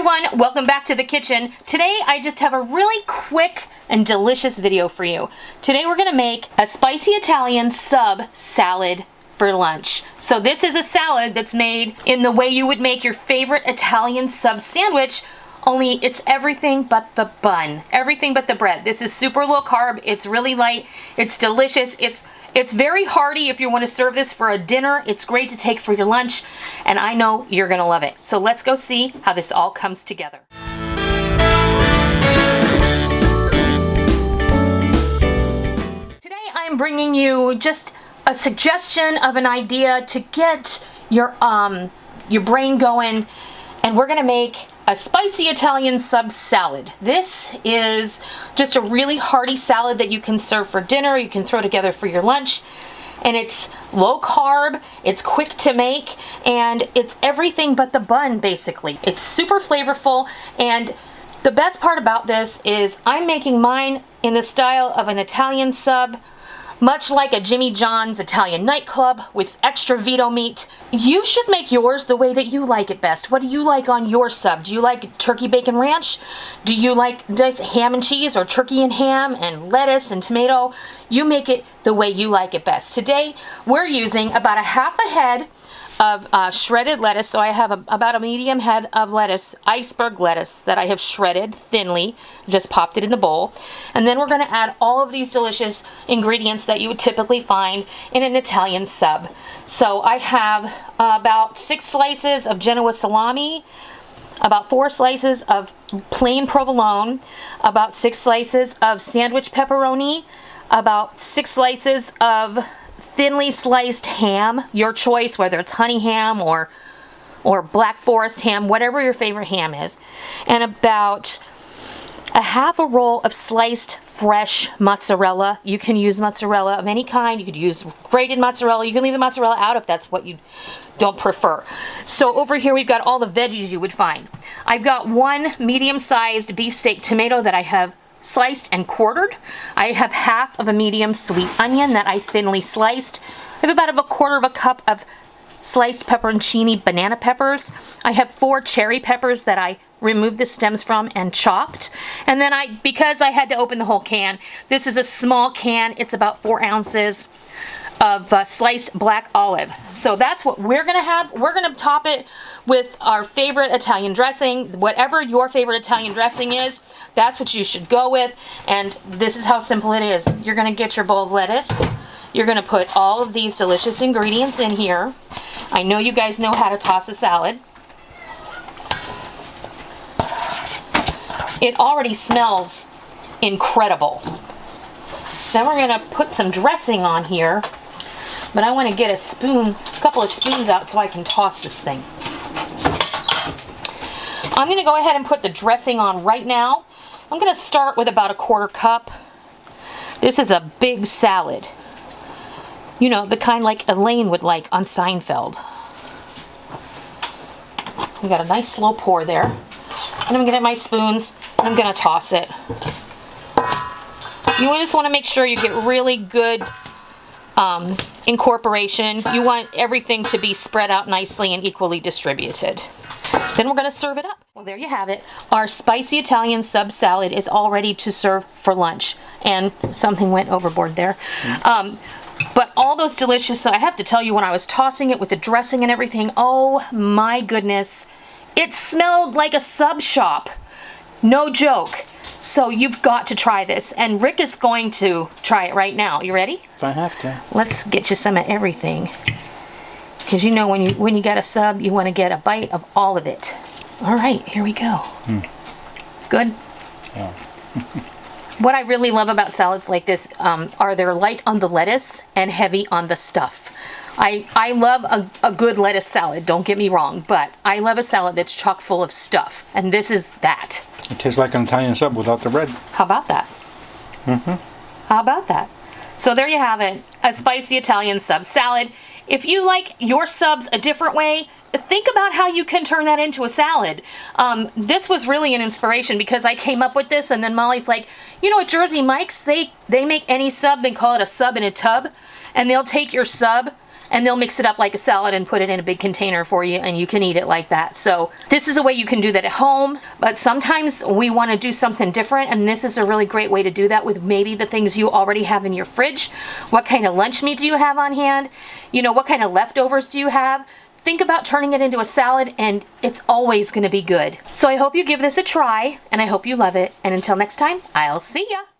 everyone, welcome back to the kitchen. Today I just have a really quick and delicious video for you. Today we're gonna make a spicy Italian sub salad for lunch. So this is a salad that's made in the way you would make your favorite Italian sub sandwich, only it's everything but the bun, everything but the bread. This is super low carb, it's really light, it's delicious, it's very hearty if you want to serve this for a dinner. It's great to take for your lunch, and I know you're gonna love it. So let's go see how this all comes together. Today I'm bringing you just a suggestion of an idea to get your brain going, and we're gonna make a spicy Italian sub salad. This is just a really hearty salad that you can serve for dinner, you can throw together for your lunch, and it's low carb, it's quick to make, and it's everything but the bun basically. It's super flavorful, and the best part about this is I'm making mine in the style of an Italian sub, much like a Jimmy John's Italian nightclub with extra Vito meat. You should make yours the way that you like it best. What do you like on your sub? Do you like turkey bacon ranch? Do you like ham and cheese, or turkey and ham and lettuce and tomato? You make it the way you like it best. Today we're using about a half a head of shredded lettuce. So I have about a medium head of lettuce, iceberg lettuce, that I have shredded thinly, just popped it in the bowl. And then we're going to add all of these delicious ingredients that you would typically find in an Italian sub. So I have about 6 slices of Genoa salami, about 4 slices of plain provolone, about 6 slices of sandwich pepperoni, about 6 slices of thinly sliced ham, your choice, whether it's honey ham or black forest ham, whatever your favorite ham is, and about a half a roll of sliced fresh mozzarella. You can use mozzarella of any kind. You could use grated mozzarella. You can leave the mozzarella out if that's what you don't prefer. So over here we've got all the veggies you would find. I've got 1 medium-sized beefsteak tomato that I have sliced and quartered. I have half of a medium sweet onion that I thinly sliced. I have about a 1/4 cup of sliced pepperoncini banana peppers. I have 4 cherry peppers that I removed the stems from and chopped. And then because I had to open the whole can, this is a small can, it's about 4 ounces of sliced black olive. So that's what we're gonna have. We're gonna top it with our favorite Italian dressing. Whatever your favorite Italian dressing is, that's what you should go with. And this is how simple it is. You're gonna get your bowl of lettuce. You're gonna put all of these delicious ingredients in here. I know you guys know how to toss a salad. It already smells incredible. Then we're gonna put some dressing on here, but I want to get a couple of spoons out so I can toss this thing. I'm going to go ahead and put the dressing on right now. I'm going to start with about a 1/4 cup. This is a big salad. You know, the kind like Elaine would like on Seinfeld. We got a nice slow pour there. And I'm going to get my spoons and I'm going to toss it. You just want to make sure you get really good incorporation. You want everything to be spread out nicely and equally distributed. Then we're going to serve it up. Well, there you have it. Our spicy Italian sub salad is all ready to serve for lunch. And something went overboard there. But all those delicious, I have to tell you, when I was tossing it with the dressing and everything, oh my goodness, it smelled like a sub shop. No joke. So you've got to try this, and Rick is going to try it right now. You ready? If I have to. Let's get you some of everything, because you know when you get a sub, you want to get a bite of all of it. All right, here we go. Good. Yeah. What I really love about salads like this are they're light on the lettuce and heavy on the stuff. I love a good lettuce salad, don't get me wrong, but I love a salad that's chock full of stuff, and this is that. It tastes like an Italian sub without the bread. How about that? How about that? So there you have it, a spicy Italian sub salad. If you like your subs a different way, think about how you can turn that into a salad. This was really an inspiration because I came up with this, and then Molly's like, you know, at Jersey Mike's, they make any sub, they call it a sub in a tub, and they'll take your sub and they'll mix it up like a salad and put it in a big container for you, and you can eat it like that. So this is a way you can do that at home, but sometimes we want to do something different, and this is a really great way to do that with maybe the things you already have in your fridge. What kind of lunch meat do you have on hand? You know, what kind of leftovers do you have? Think about turning it into a salad, and it's always going to be good. So I hope you give this a try, and I hope you love it. And until next time, I'll see ya.